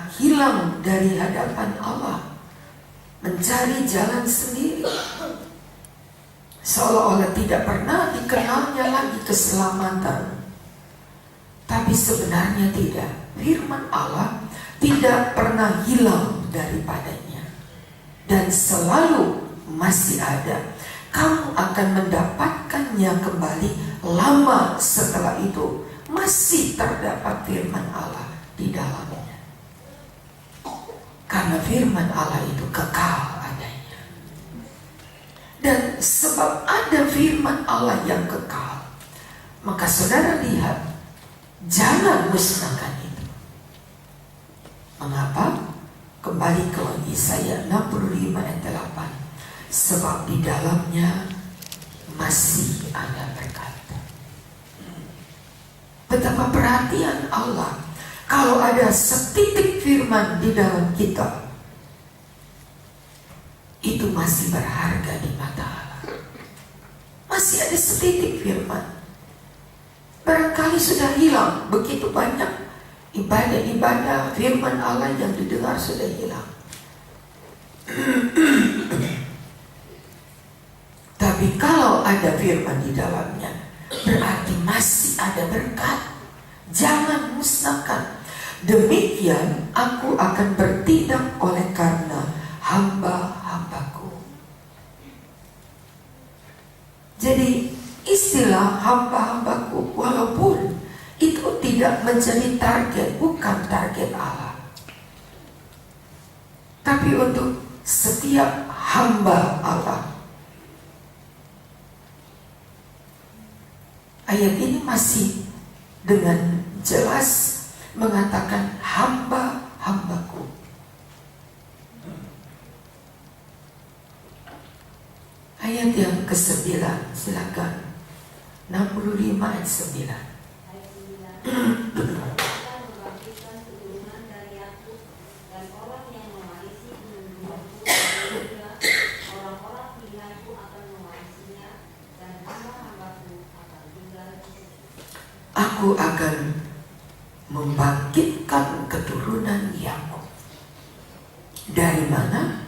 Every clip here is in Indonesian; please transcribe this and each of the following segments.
hilang dari hadapan Allah, mencari jalan sendiri, seolah-olah tidak pernah dikenalnya lagi keselamatan. Tapi sebenarnya tidak. Firman Allah tidak pernah hilang daripadanya dan selalu masih ada. Kamu akan mendapatkannya kembali lama setelah itu. Masih terdapat firman Allah di dalamnya, karena firman Allah itu kekal adanya. Dan sebab ada firman Allah yang kekal, maka saudara lihat, jangan musnahkan itu. Mengapa? Kembali ke Yesaya 65 ayat 8. Sebab di dalamnya masih ada berkat. Betapa perhatian Allah. Kalau ada setitik firman di dalam kita, itu masih berharga di mata Allah. Masih ada setitik firman. Barangkali sudah hilang begitu banyak ibadah-ibadah firman Allah yang didengar sudah hilang. Tapi kalau ada firman di dalamnya, berarti masih ada berkat. Jangan musnahkan. Demikian aku akan bertindak oleh karena hamba-hambaku. Jadi istilah hamba-hambaku, walaupun itu tidak menjadi target, bukan target Allah, tapi untuk setiap hamba Allah. Ayat ini masih dengan jelas mengatakan hamba-hambaku. Ayat yang ke-9, silakan. 65 ayat 9. Aku akan membangkitkan keturunan Yakub. Dari mana?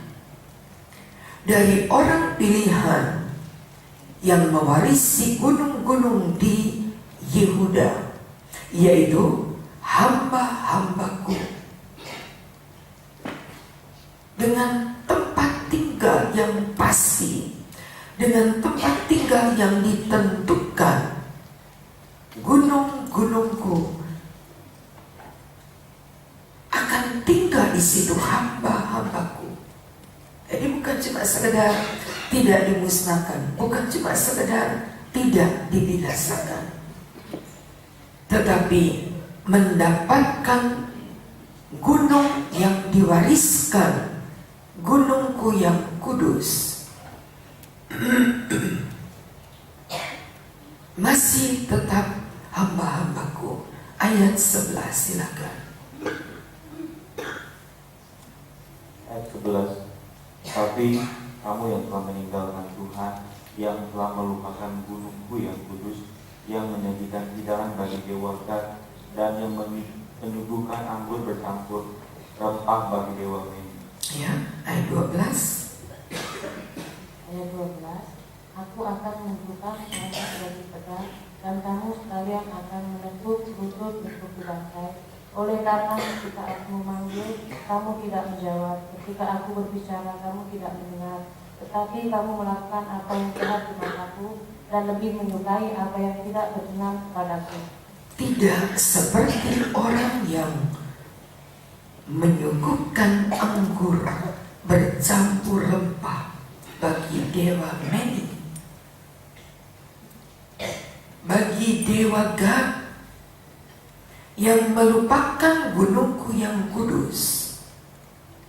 Dari orang pilihan yang mewarisi gunung-gunung di Yehuda, yaitu hamba-hambaku, dengan tempat tinggal yang pasti, dengan tempat tinggal yang ditentukan. Gunung-gunungku akan tinggal di situ, hamba-hambaku. Jadi bukan cuma sekedar tidak dimusnahkan, bukan cuma sekedar tidak dibinasakan, tetapi mendapatkan gunung yang diwariskan, gunungku yang kudus. Masih tetap hamba-hambaku. Ayat 11, silakan. Ayat 11. Tapi kamu yang telah meninggalkan Tuhan, yang telah melupakan gunungku yang kudus, yang menyajikan hidangan bagi dewa Gad, dan yang menyuguhkan anggur bercampur rempah bagi dewa Meni. Ya, ayat 12. Ayat 12. Aku akan menentukan kamu sebagai pedang, dan kamu sekalian akan menentuk lutut untuk dibantai. Oleh karena ketika aku memanggil, kamu tidak menjawab. Ketika aku berbicara, kamu tidak mendengar. Tetapi kamu melakukan apa yang jahat di mataku, dan lebih menyukai apa yang tidak berkenan kepadaku. Tidak seperti orang yang menyuguhkan anggur bercampur rempah bagi dewa Meni, bagi dewa Gad, yang melupakan gunungku yang kudus.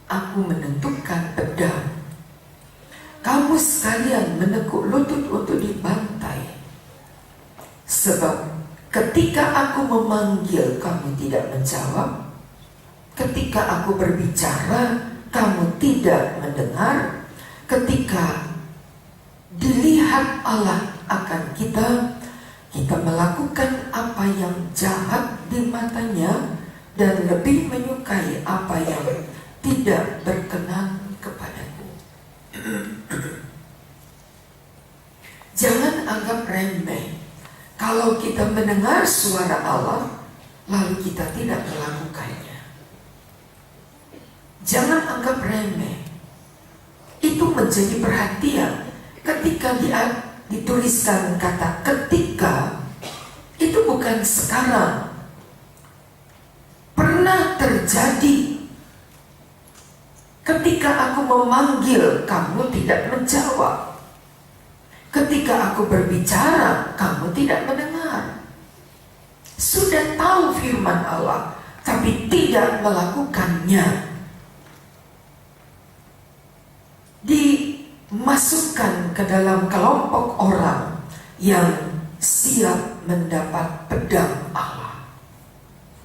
Aku menentukan pedang, kamu sekalian menekuk lutut untuk dibantai. Sebab ketika aku memanggil, kamu tidak menjawab. Ketika aku berbicara, kamu tidak mendengar. Ketika dilihat Allah akan kita melakukan apa yang jahat di matanya, dan lebih menyukai apa yang tidak berkenan kepadaku. Jangan anggap remeh kalau kita mendengar suara Allah lalu kita tidak melakukannya. Jangan anggap remeh. Itu menjadi perhatian ketika dituliskan kata ketika. Itu bukan sekarang. Pernah terjadi ketika aku memanggil kamu tidak menjawab. Ketika aku berbicara kamu tidak mendengar. Sudah tahu firman Allah tapi tidak melakukannya. Dimasukkan ke dalam kelompok orang yang siap mendapat pedang Allah.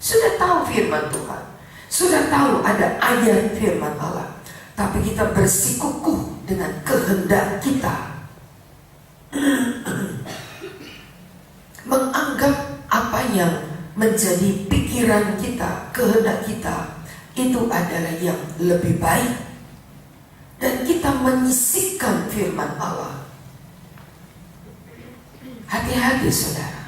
Sudah tahu firman Tuhan, sudah tahu ada ayat firman Allah, tapi kita bersikukuh dengan kehendak kita, menganggap apa yang menjadi pikiran kita, kehendak kita itu adalah yang lebih baik, dan kita menyisihkan firman Allah. Hati-hati saudara.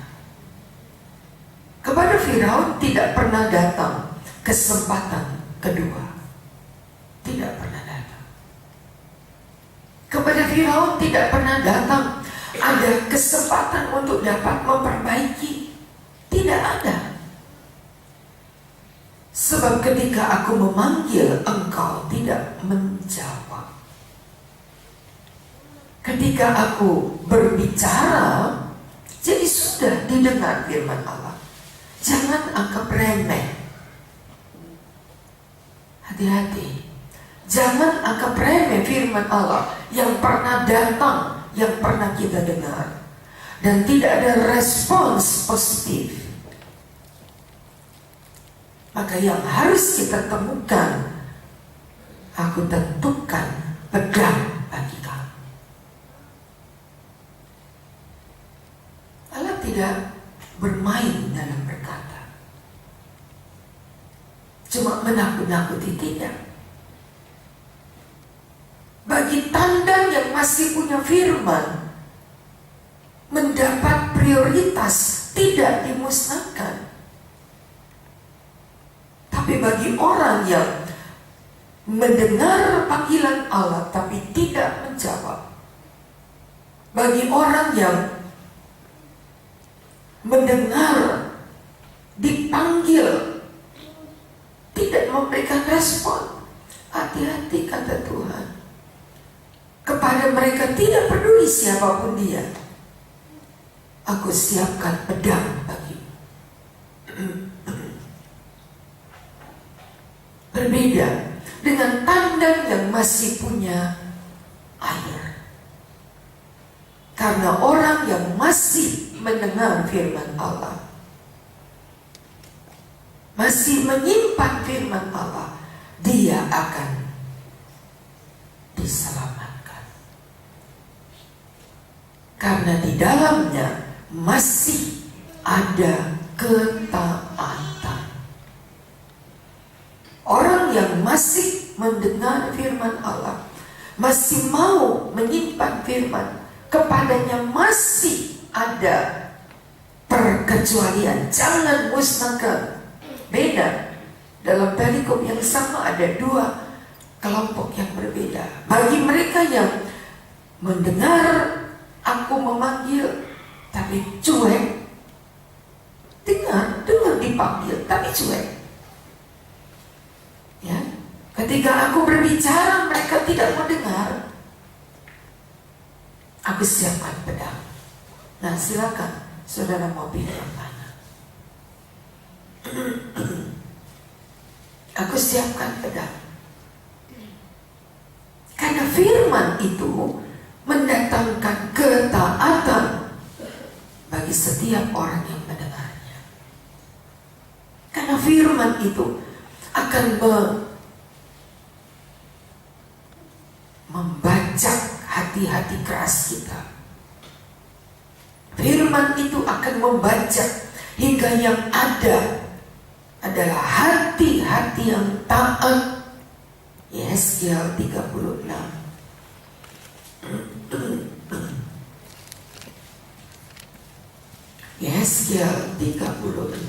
Kepada Firaun tidak pernah datang kesempatan kedua. Tidak pernah datang. Kepada Firaun tidak pernah datang ada kesempatan untuk dapat memperbaiki. Tidak ada. Sebab ketika aku memanggil engkau tidak menjawab. Ketika aku berbicara, jadi sudah didengar firman Allah. Jangan anggap remeh. Hati-hati. Jangan anggap remeh firman Allah yang pernah datang, yang pernah kita dengar, dan tidak ada respons positif. Maka yang harus kita temukan, aku tentukan pedang bagi kamu. Allah tidak bermain dalam berkata, cuma menakut-nakuti, tidak. Bagi tanda yang masih punya firman, mendapat prioritas, tidak dimusnahkan. Tapi bagi orang yang mendengar panggilan Allah tapi tidak menjawab, bagi orang yang mendengar, dipanggil, tidak memberikan respon, hati-hati kata Tuhan. Kepada mereka tidak peduli siapapun dia, aku siapkan pedang bagimu. Berbeda dengan tandang yang masih punya air. Karena orang yang masih mendengar firman Allah, masih menyimpan firman Allah, dia akan diselamatkan. Karena di dalamnya masih ada ketaatan. Orang yang masih mendengar firman Allah, masih mau menyimpan firman, kepadanya masih ada perkecualian. Jangan musnahkan. Beda. Dalam perikop yang sama ada dua kelompok yang berbeda. Bagi mereka yang mendengar aku memanggil tapi cuek, dengar dipanggil tapi cuek. Ya, ketika aku berbicara mereka tidak mau dengar, aku siapkan pedang. Nah, silakan saudara mau pilih yang mana. Aku siapkan pedang. Karena firman itu mendatangkan ketaatan bagi setiap orang yang mendengarnya. Karena firman itu akan membajak hati-hati keras kita. Firman itu akan membajak hingga yang ada adalah hati-hati yang taat. Yesaya 36. Yesaya 36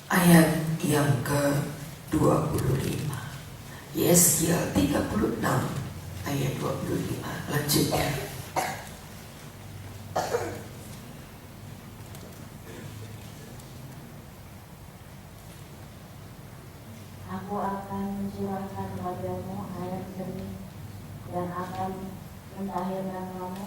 ayat yang ke-25. Yesaya 36 ayat 25. Lanjutkan. Aku akan mencurahkan padamu air jernih dan akan mentahirkan kamu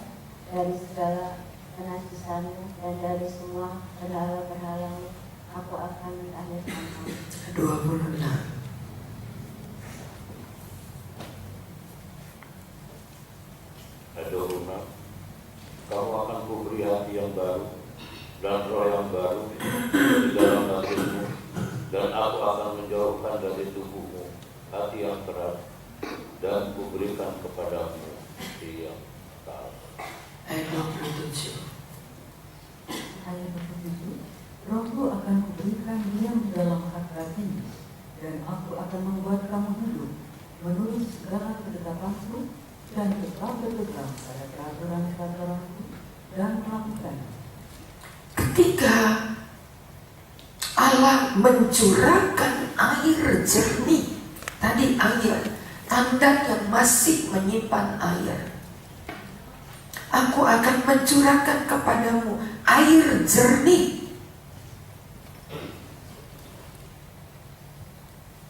dari segala kenajisanmu dan dari semua berhala-berhalamu. Aku akan mentahirkan kamu. 26. Adonai, kamu akan kuberi hati yang baru dan roh yang baru di dalam hatimu, dan aku akan menjauhkan dari tubuhmu hati yang keras, dan kuberikan kepadamu hati yang taat. Ayat 27. Ayat 27, Rohku akan kuberikan diam di dalam hatimu, dan aku akan membuat kamu hidup menurut segala ketetapanku, dan tetap berpegang pada peraturan-peraturanku dan melakukannya. Ketika Allah mencurahkan air jernih, tadi air, tanda yang masih menyimpan air. Aku akan mencurahkan kepadamu air jernih.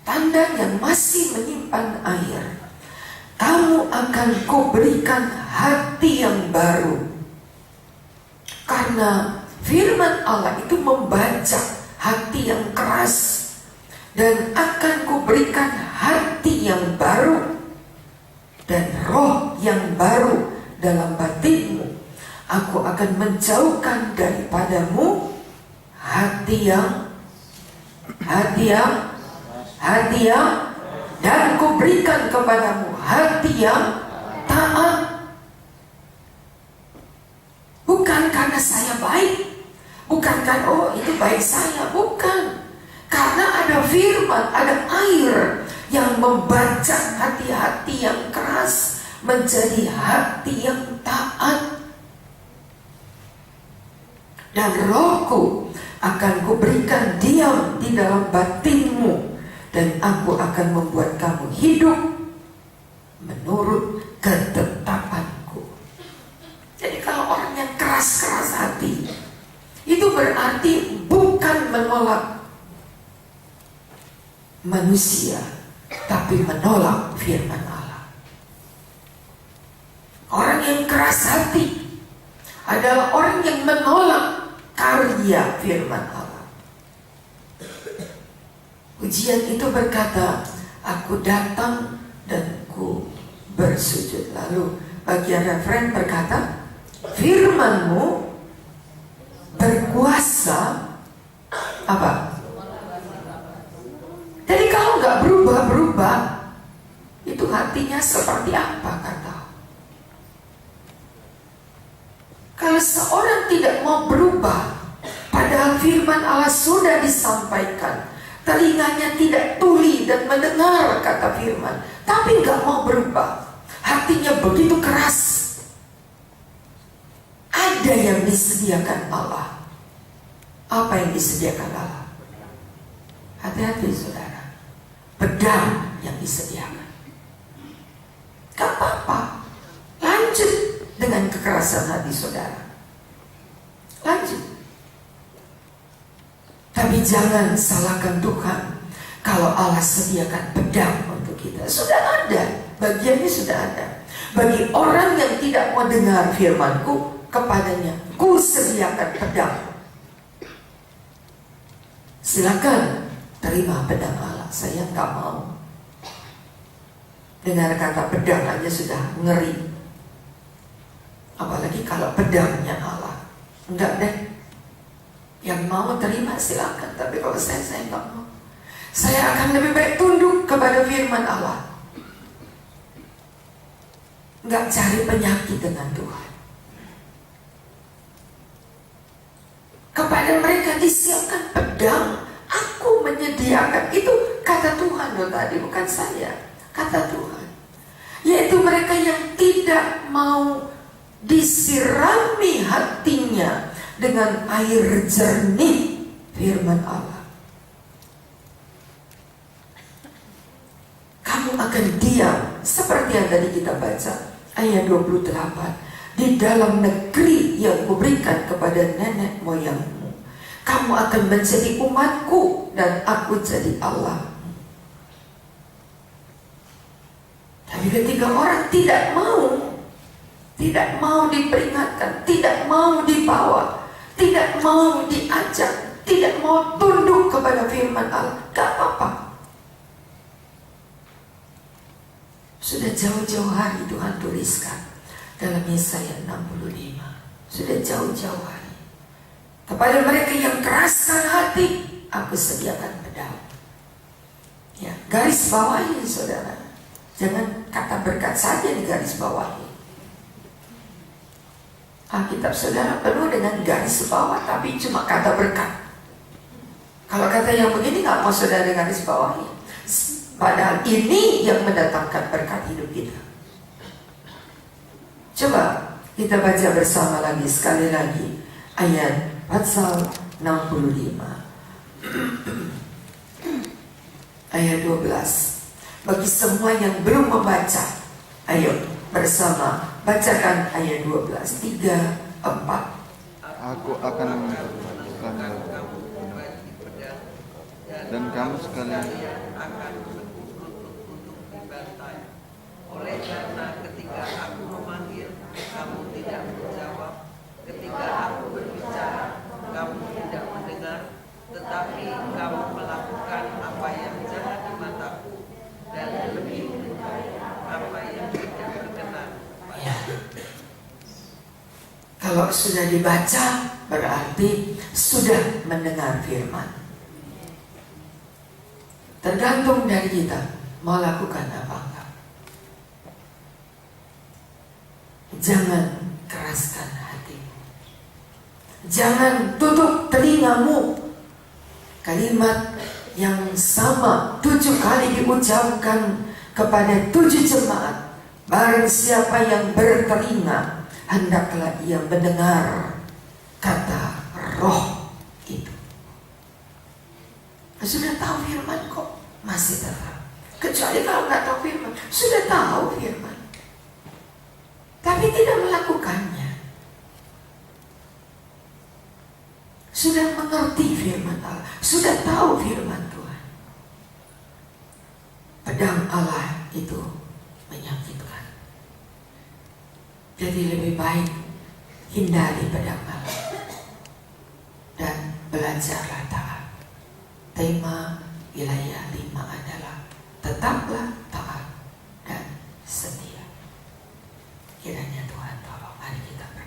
Tanda yang masih menyimpan air. Kamu akan kuberikan hati yang baru. Karena firman Allah itu membaca hati yang keras, dan akan kuberikan hati yang baru dan roh yang baru dalam batinmu. Aku akan menjauhkan daripadamu hati yang dan kuberikan kepadamu hati yang taat. Bukan karena saya baik, bukan karena oh itu baik saya, bukan. Karena ada firman, ada air yang membaca hati-hati yang keras menjadi hati yang taat. Dan rohku akan kuberikan diam di dalam batinmu, dan aku akan membuat kamu hidup menurut ketetapanku. Jadi kalau orang yang keras-keras hati, itu berarti bukan menolak manusia, tapi menolak firman Allah. Orang yang keras hati adalah orang yang menolak karya firman Allah. Ujian itu berkata, aku datang dan ku bersujud. Lalu bagian referen berkata, firman-Mu berkuasa apa? Jadi kalau nggak berubah-berubah, itu hatinya seperti apa kata? Kalau seorang tidak mau berubah, padahal firman Allah sudah disampaikan, telinganya tidak tuli dan mendengar kata firman, tapi nggak mau berubah, hatinya begitu keras. Ada yang disediakan Allah. Apa yang disediakan Allah? Hati-hati saudara, pedang yang disediakan. Gak apa-apa, lanjut dengan kekerasan hati saudara, lanjut. Tapi jangan salahkan Tuhan kalau Allah sediakan pedang untuk kita. Sudah ada, bagiannya sudah ada. Bagi orang yang tidak mau dengar firman-Ku, kepadanya Ku sediakan pedang. Silakan terima pedang Allah. Saya nggak mau. Dengar kata pedang aja sudah ngeri, apalagi kalau pedangnya Allah. Enggak deh. Yang mau terima silakan, tapi kalau saya nggak mau. Saya akan lebih baik tunduk kepada firman Allah. Nggak cari penyakit dengan Tuhan. Kepada mereka disiapkan pedang. Aku menyediakan. Itu kata Tuhan loh tadi, bukan saya. Kata Tuhan. Yaitu mereka yang tidak mau disirami hatinya dengan air jernih firman Allah. Kamu akan diam seperti yang tadi kita baca ayat 28. Di dalam negeri yang kuberikan kepada nenek moyangmu, kamu akan menjadi umatku dan aku jadi Allah. Tapi ketika orang tidak mau diperingatkan, tidak mau dibawa, tidak mau diajak, tidak mau tunduk kepada firman Allah, gak apa-apa. Sudah jauh-jauh hari Tuhan tuliskan dalam Yesaya 65. Sudah jauh-jauh hari. Kepada mereka yang keraskan hati, aku sediakan pedang. Ya, garis bawahi saudara. Jangan kata berkat saja di garis bawahi. Alkitab saudara penuh dengan garis bawah, tapi cuma kata berkat. Kalau kata yang begini nggak mau saudara garis bawahi. Padahal ini yang mendatangkan berkat hidup kita. Coba kita baca bersama lagi sekali lagi ayat pasal 65 ayat 12. Bagi semua yang belum membaca, ayo bersama bacakan ayat 12, 3, 4. Aku akan menentukan dan kamu sekalian akan menunggu untuk dibantai. Oleh karena ketika aku memanggil, kamu tidak menjawab. Ketika aku berbicara, kamu tidak mendengar. Tetapi kamu melakukan apa yang jahat di mataku dan lebih apa yang tidak berkenan. Kalau sudah dibaca berarti sudah mendengar firman. Tergantung dari kita mau lakukan apa enggak. Jangan keraskan hatimu. Jangan tutup telingamu. Kalimat yang sama 7 kali diucapkan kepada 7 jemaat. Barang siapa yang bertelinga, hendaklah ia mendengar kata roh itu. Sudah tahu firman kok masih tetap. Kecuali kalau nggak tahu firman, sudah tahu firman, tapi tidak melakukannya. Sudah mengerti firman Allah, sudah tahu firman Tuhan. Pedang Allah itu menyakitkan. Jadi lebih baik hindari pedang Allah dan belajarlah taat. Tema wilayah 5 adalah tetaplah taat dan setia. Kiranya Tuhan tolong. Mari kita berdoa.